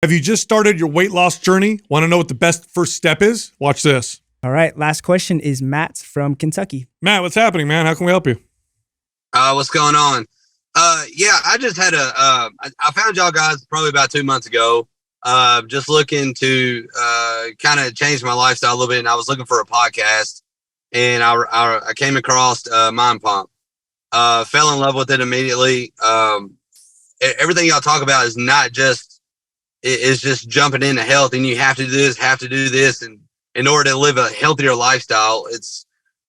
Have you just started your weight loss journey? Want to know what the best first step is? Watch this. All right. Last question is Matt's from Kentucky. Matt, what's happening, man? How can we help you? What's going on? Yeah, I just had I found y'all guys probably about 2 months ago. Just looking to kind of change my lifestyle a little bit, and I was looking for a podcast, and I came across Mind Pump. Fell in love with it immediately. Everything y'all talk about is not just it's just jumping into health, and you have to do this, and in order to live a healthier lifestyle.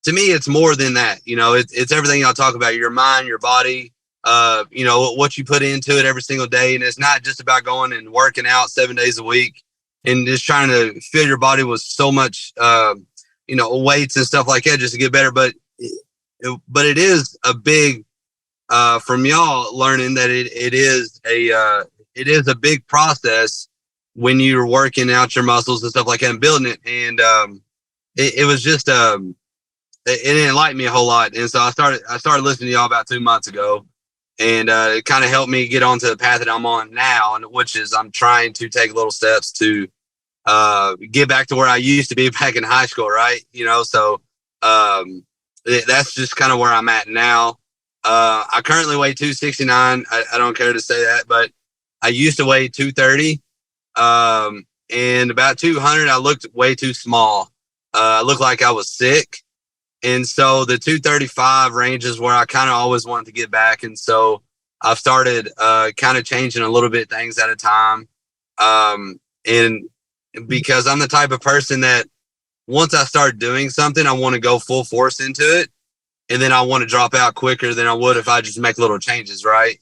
To me, it's more than that. You know, it's everything y'all talk about: your mind, your body. You know, what you put into it every single day. And it's not just about going and working out 7 days a week and just trying to fill your body with so much, you know, weights and stuff like that just to get better. But it is a big, from y'all learning that it is a big process when you're working out your muscles and stuff like that and building it. And it was just, it enlightened me a whole lot. And so I started listening to y'all about 2 months ago. And it kind of helped me get onto the path that I'm on now, and which is I'm trying to take little steps to get back to where I used to be back in high school, right? You know, so that's just kind of where I'm at now. I currently weigh 269. I don't care to say that, but I used to weigh 230. And about 200, I looked way too small. I looked like I was sick. And so the 235 range is where I kind of always wanted to get back. And so I've started kind of changing a little bit things at a time. And because I'm the type of person that once I start doing something, I want to go full force into it. And then I want to drop out quicker than I would if I just make little changes, right?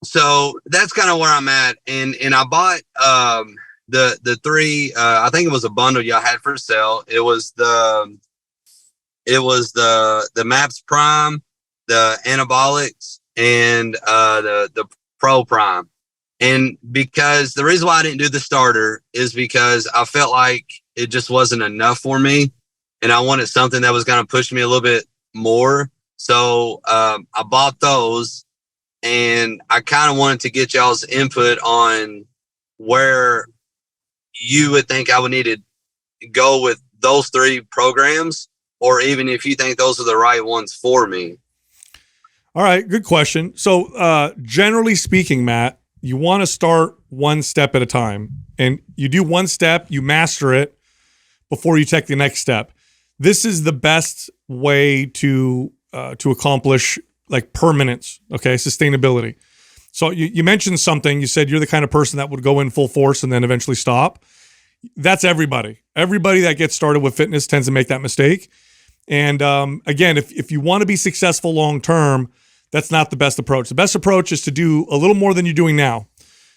So that's kind of where I'm at. And I bought the three, I think it was a bundle y'all had for sale. It was the MAPS Prime, the anabolics, and the Pro Prime. And because the reason why I didn't do the starter is because I felt like it just wasn't enough for me, and I wanted something that was going to push me a little bit more. So I bought those, and I kind of wanted to get y'all's input on where you would think I would need to go with those three programs, or even if you think those are the right ones for me. All right, good question. So generally speaking, Matt, you want to start one step at a time, and you do one step, you master it before you take the next step. This is the best way to accomplish like permanence, okay, sustainability. So you mentioned something. You said you're the kind of person that would go in full force and then eventually stop. That's everybody. Everybody that gets started with fitness tends to make that mistake. And again, if you want to be successful long term, that's not the best approach. The best approach is to do a little more than you're doing now.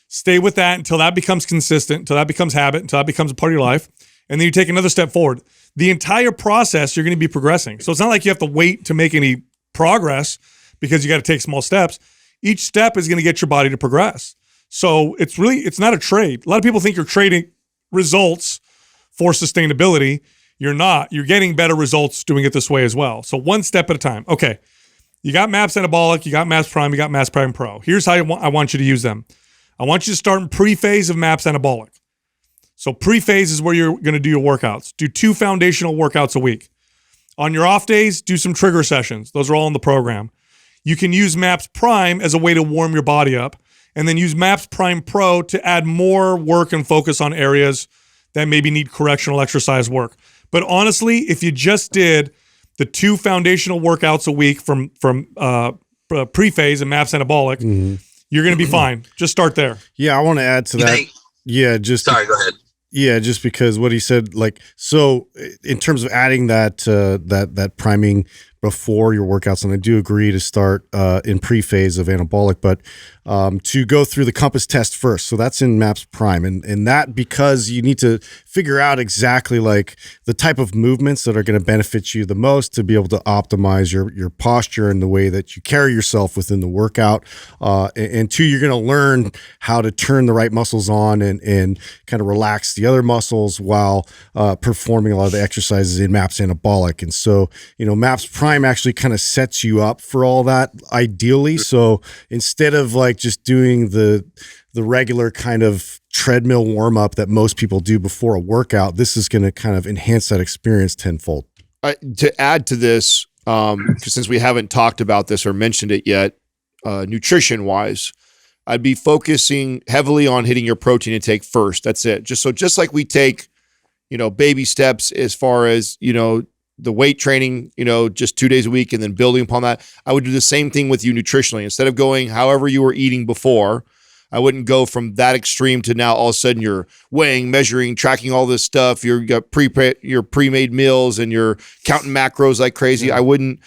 Stay with that until that becomes consistent, until that becomes habit, until that becomes a part of your life. And then you take another step forward. The entire process, you're going to be progressing. So it's not like you have to wait to make any progress because you got to take small steps. Each step is going to get your body to progress. So it's not a trade. A lot of people think you're trading results for sustainability. You're not. You're getting better results doing it this way as well. So one step at a time. Okay. You got MAPS Anabolic, you got MAPS Prime, you got MAPS Prime Pro. Here's how I want you to use them. I want you to start in pre-phase of MAPS Anabolic. So pre-phase is where you're going to do your workouts. Do 2 foundational workouts a week. On your off days, do some trigger sessions. Those are all in the program. You can use MAPS Prime as a way to warm your body up, and then use MAPS Prime Pro to add more work and focus on areas that maybe need correctional exercise work. But honestly, if you just did the 2 foundational workouts a week from pre-phase and MAPS Anabolic, you're going to be fine. Just start there. Yeah, I want to add to that. Sorry, go ahead. Yeah, just because what he said, like, so in terms of adding that priming before your workouts, and I do agree to start in pre-phase of anabolic, but to go through the compass test first. So that's in MAPS Prime, and that because you need to figure out exactly like the type of movements that are going to benefit you the most to be able to optimize your posture and the way that you carry yourself within the workout. And 2, you're going to learn how to turn the right muscles on and kind of relax the other muscles while performing a lot of the exercises in MAPS Anabolic. And so, MAPS Prime actually kind of sets you up for all that ideally. So instead of like just doing the regular kind of treadmill warm up that most people do before a workout, this is going to kind of enhance that experience tenfold. To add to this, because since we haven't talked about this or mentioned it yet, nutrition wise, I'd be focusing heavily on hitting your protein intake first. That's it. Just like we take, baby steps as far as, the weight training, just 2 days a week and then building upon that. I would do the same thing with you nutritionally. Instead of going however you were eating before, I wouldn't go from that extreme to now all of a sudden you're weighing, measuring, tracking all this stuff. You got your pre-made meals and you're counting macros like crazy. Yeah. I wouldn't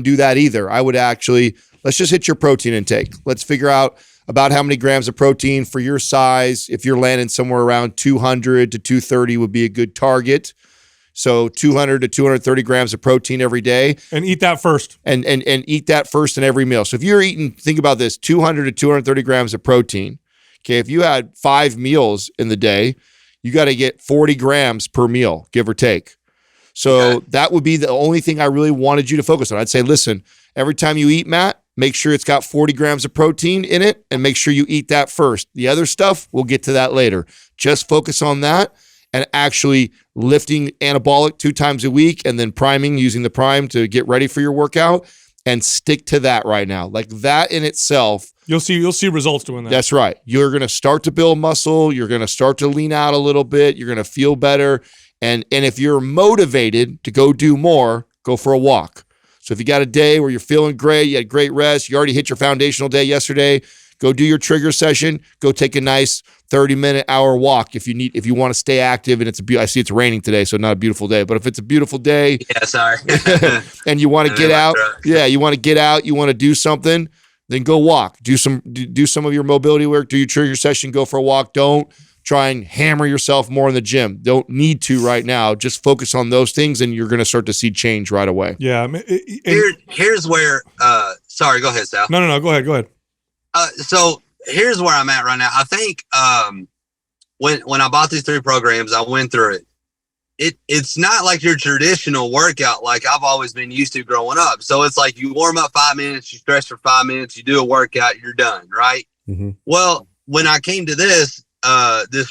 do that either. I would actually, let's just hit your protein intake. Let's figure out about how many grams of protein for your size. If you're landing somewhere around 200 to 230 would be a good target. So 200 to 230 grams of protein every day. And eat that first. And eat that first in every meal. So if you're eating, think about this, 200 to 230 grams of protein. Okay, if you had 5 meals in the day, you got to get 40 grams per meal, give or take. So that would be the only thing I really wanted you to focus on. I'd say, listen, every time you eat, Matt, make sure it's got 40 grams of protein in it and make sure you eat that first. The other stuff, we'll get to that later. Just focus on that and actually lifting anabolic 2 times a week and then priming, using the prime to get ready for your workout, and stick to that right now. Like that in itself. You'll see results doing that. That's right. You're going to start to build muscle. You're going to start to lean out a little bit. You're going to feel better. And if you're motivated to go do more, go for a walk. So if you got a day where you're feeling great, you had great rest, you already hit your foundational day yesterday, go do your trigger session, go take a nice 30-minute hour walk if you want to stay active. And I see it's raining today, so not a beautiful day. But if it's a beautiful day, Yeah, sorry. and you want to get out, you want to get out, you want to do something, then go walk. Do some of your mobility work, do your trigger session, go for a walk. Don't try and hammer yourself more in the gym. Don't need to right now. Just focus on those things and you're going to start to see change right away. Yeah. Here's where, sorry, go ahead, Sal. No, go ahead. So here's where I'm at right now. I think when I bought these 3 programs, I went through it. It's not like your traditional workout like I've always been used to growing up. So it's like you warm up 5 minutes, you stretch for 5 minutes, you do a workout, you're done, right? Mm-hmm. Well, when I came to this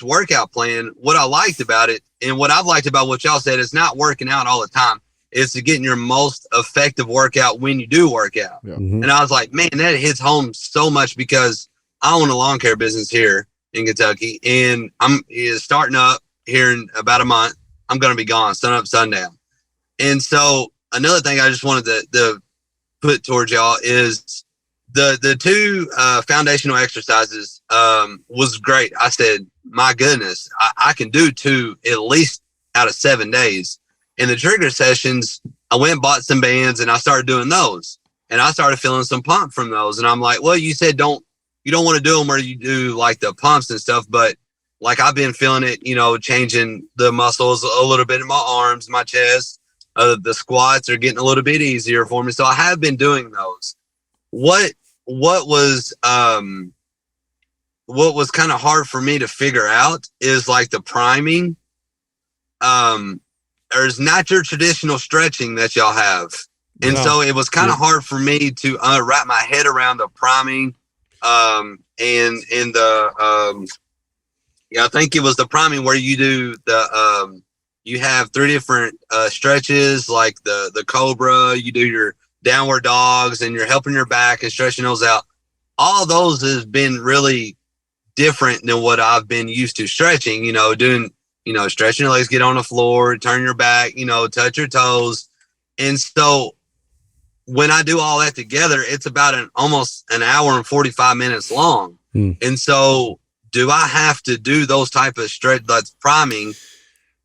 workout plan, what I liked about it and what I've liked about what y'all said is not working out all the time. It's to getting your most effective workout when you do work out. Yeah. Mm-hmm. And I was like, man, that hits home so much because I own a lawn care business here in Kentucky, and I'm starting up here in about a month. I'm going to be gone, sun up, sundown. And so another thing I just wanted to put towards y'all is the 2 foundational exercises was great. I said, my goodness, I can do 2 at least out of 7 days. In the trigger sessions, I went and bought some bands and I started doing those, and I started feeling some pump from those. And I'm like, well, you said you don't want to do them where you do like the pumps and stuff, but like I've been feeling it, changing the muscles a little bit in my arms, my chest. The squats are getting a little bit easier for me, so I have been doing those. What was kind of hard for me to figure out is like the priming. There's not your traditional stretching that y'all have. And so it was kind of hard for me to wrap my head around the priming. I think it was the priming where you do you have 3 different stretches, like the Cobra, you do your downward dogs, and you're helping your back and stretching those out. All those has been really different than what I've been used to stretching, doing, stretching your legs, get on the floor, turn your back, touch your toes. And so when I do all that together, it's about almost an hour and 45 minutes long. And so do I have to do those type of stretch, that's priming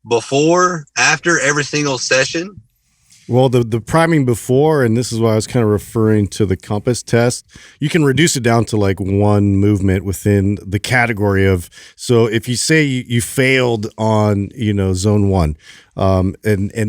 before, after every single session? Well, the priming before, and this is why I was kind of referring to the compass test, you can reduce it down to like 1 movement within the category of, so if you say you failed on, zone 1, and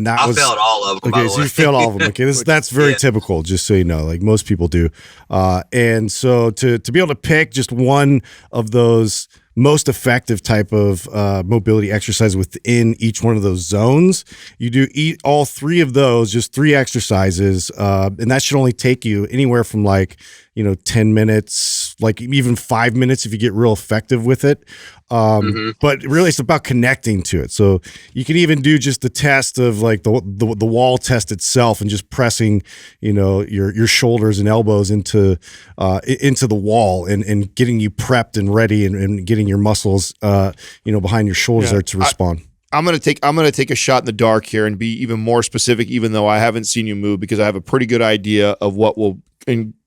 that I was, failed all of them. okay, so you failed all of them. Okay, that's very typical, just so you know, like most people do. And so to be able to pick just one of those most effective type of mobility exercise within each one of those zones, you do all 3 of those, just 3 exercises, and that should only take you anywhere from like 10 minutes, like even 5 minutes if you get real effective with it. But really it's about connecting to it. So you can even do just the test of like the wall test itself and just pressing, your shoulders and elbows into the wall and getting you prepped and ready and getting your muscles, behind your shoulders there to respond. I'm gonna take a shot in the dark here and be even more specific, even though I haven't seen you move, because I have a pretty good idea of what will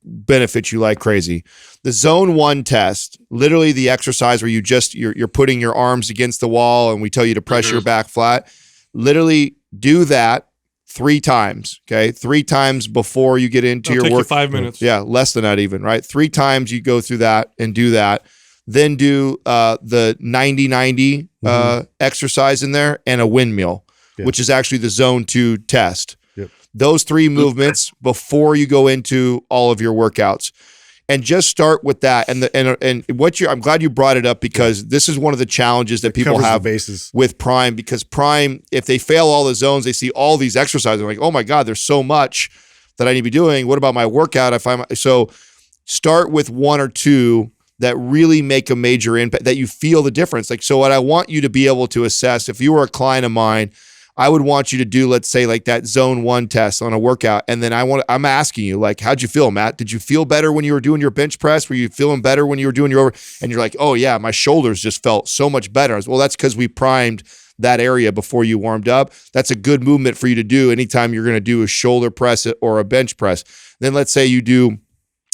benefit you like crazy. The zone 1 test, literally the exercise where you're putting your arms against the wall and we tell you to press your back flat. Literally do that 3 times. Okay, 3 times before you get into your take work. You 5 minutes. Yeah, less than that even. Right, 3 times you go through that and do that. Then do the 90-90 exercise in there and a windmill, which is actually the zone 2 test. Yep. Those 3 movements before you go into all of your workouts, and just start with that. And I'm glad you brought it up, because this is one of the challenges that people have with Prime, because Prime, if they fail all the zones, they see all these exercises. They're like, oh my God, there's so much that I need to be doing. What about my workout? So start with 1 or 2 that really make a major impact, that you feel the difference. Like, so what I want you to be able to assess, if you were a client of mine, I would want you to do, let's say, like that zone 1 test on a workout. And then I'm asking you, like, how'd you feel, Matt? Did you feel better when you were doing your bench press? Were you feeling better when you were doing your and you're like, oh yeah, my shoulders just felt so much better. I was, well, that's because we primed that area before you warmed up. That's a good movement for you to do anytime you're going to do a shoulder press or a bench press. Then let's say you do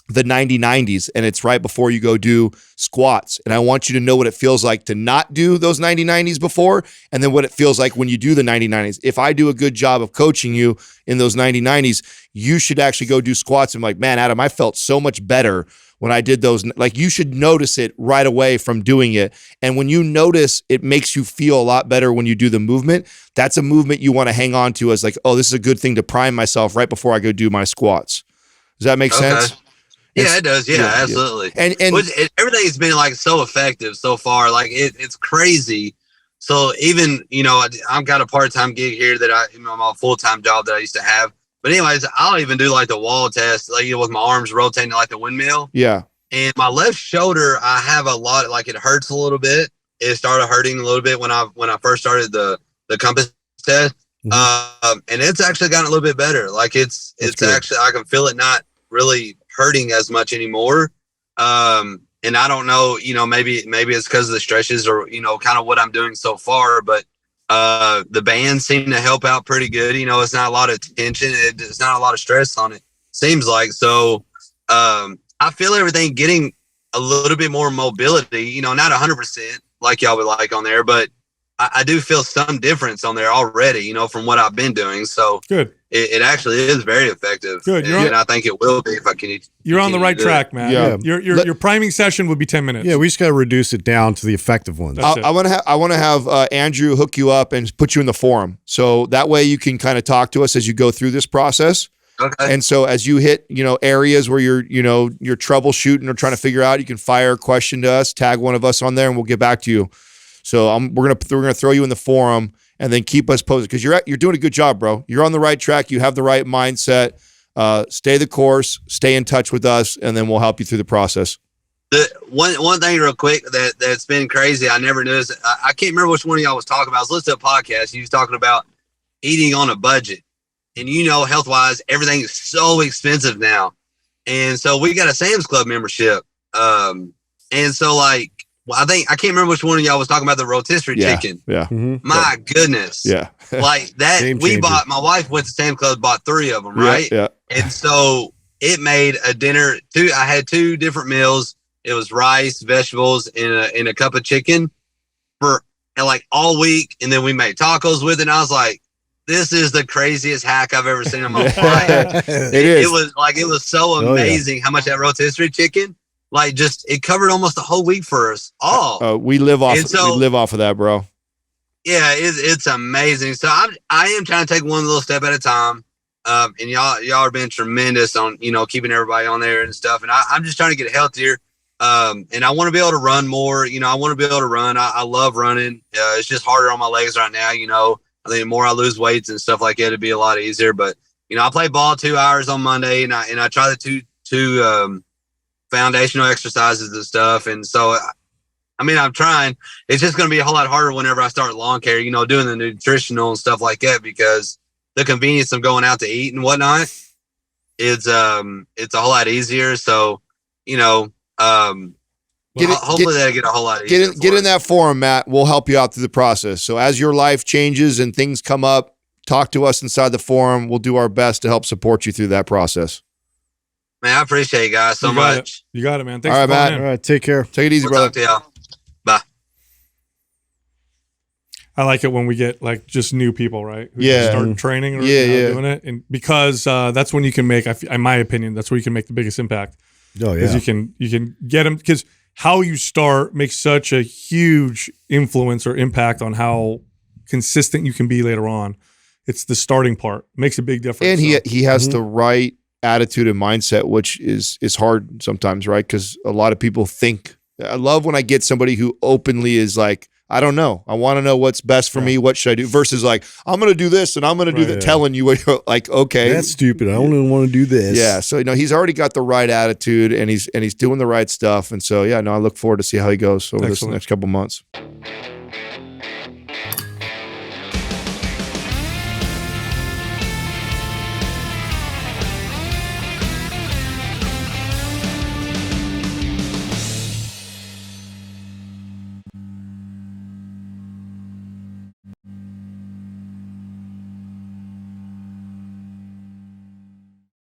the 90-90s and it's right before you go do squats. And I want you to know what it feels like to not do those 90-90s before, and then what it feels like when you do the 90-90s. If I do a good job of coaching you in those 90-90s, you should actually go do squats. I'm like, man, Adam, I felt so much better when I did those. Like, you should notice it right away from doing it. And when you notice it makes you feel a lot better when you do the movement, that's a movement you want to hang on to as like, oh, this is a good thing to prime myself right before I go do my squats. Does that make sense? Yeah, it does. Yeah, absolutely. And everything's been like so effective so far. Like it's crazy. So even, I've got a part-time gig here that my full-time job that I used to have. But anyways, I'll even do like the wall test, like, with my arms rotating like the windmill. Yeah. And my left shoulder, I have a lot, like it hurts a little bit. It started hurting a little bit when I first started the compass test. And it's actually gotten a little bit better. Like it's actually, I can feel it not really hurting as much anymore. And I don't know, maybe it's because of the stretches or, kind of what I'm doing so far, but the bands seem to help out pretty good. It's not a lot of tension. It's not a lot of stress on it, seems like. So I feel everything getting a little bit more mobility, not 100% like y'all would like on there, but I do feel some difference on there already, from what I've been doing. So good. It actually is very effective. Good. And I think it will be if I can. You're on the right track, man. Yeah. Your priming session would be 10 minutes. Yeah, we just got to reduce it down to the effective ones. I want to have Andrew hook you up and put you in the forum, so that way you can kind of talk to us as you go through this process. Okay. And so as you hit, areas where you're troubleshooting or trying to figure out, you can fire a question to us, tag one of us on there, and we'll get back to you. So we're gonna throw you in the forum and then keep us posted, because you're doing a good job, bro. You're on the right track. You have the right mindset. Stay the course. Stay in touch with us, and then we'll help you through the process. The one thing real quick that's been crazy, I never knew this. I can't remember which one of y'all was talking about. I was listening to a podcast. You was talking about eating on a budget, and health wise, everything is so expensive now. And so we got a Sam's Club membership. And so like, well, I can't remember which one of y'all was talking about the rotisserie chicken. Yeah. My goodness. Yeah. Like that, my wife went to Sam's Club, bought 3 of them, right? Yeah. And so it made a dinner. I had 2 different meals. It was rice, vegetables, and a cup of chicken for like all week. And then we made tacos with it. And I was like, this is the craziest hack I've ever seen in my life. It was so amazing how much that rotisserie chicken, like, just it covered almost the whole week for us all. We live off of that, bro. Yeah, it's amazing. So I am trying to take one little step at a time. And y'all are being tremendous on, keeping everybody on there and stuff. And I'm just trying to get healthier. And I want to be able to run more. I want to be able to run. I love running. It's just harder on my legs right now. I think the more I lose weights and stuff like that, it'd be a lot easier. But, I play ball 2 hours on Monday, and I try the two foundational exercises and stuff. And so, I mean, I'm trying. It's just going to be a whole lot harder whenever I start lawn care, you know, doing the nutritional and stuff like that, because the convenience of going out to eat and whatnot is, it's a whole lot easier. So, you know, hopefully that'll get a whole lot easier. Get in that forum, Matt. We'll help you out through the process. So as your life changes and things come up, talk to us inside the forum. We'll do our best to help support you through that process. Man, I appreciate you guys so much. You got it, man. Thanks All right, for calling Matt. in. All right, take care. Take it easy, We'll brother. talk to y'all. Bye. I like it when we get like just new people, right? Who Yeah. just start training or doing it, and because that's when you can make, in my opinion, that's where you can make the biggest impact. Oh Because yeah. you can get them, because how you start makes such a huge influence or impact on how consistent you can be later on. It's the starting part makes a big difference. And So, he has the right attitude and mindset, which is hard sometimes, right? Because a lot of people think. I love when I get somebody who openly is like, I don't know. I want to know what's best for me. What should I do? Versus like, I'm going to do this and I'm going to do that. yeah. Telling you what you're like, okay, That's stupid. I don't even want to do this. yeah. So he's already got the right attitude and he's doing the right stuff. And so I look forward to see how he goes over this Excellent. next couple months.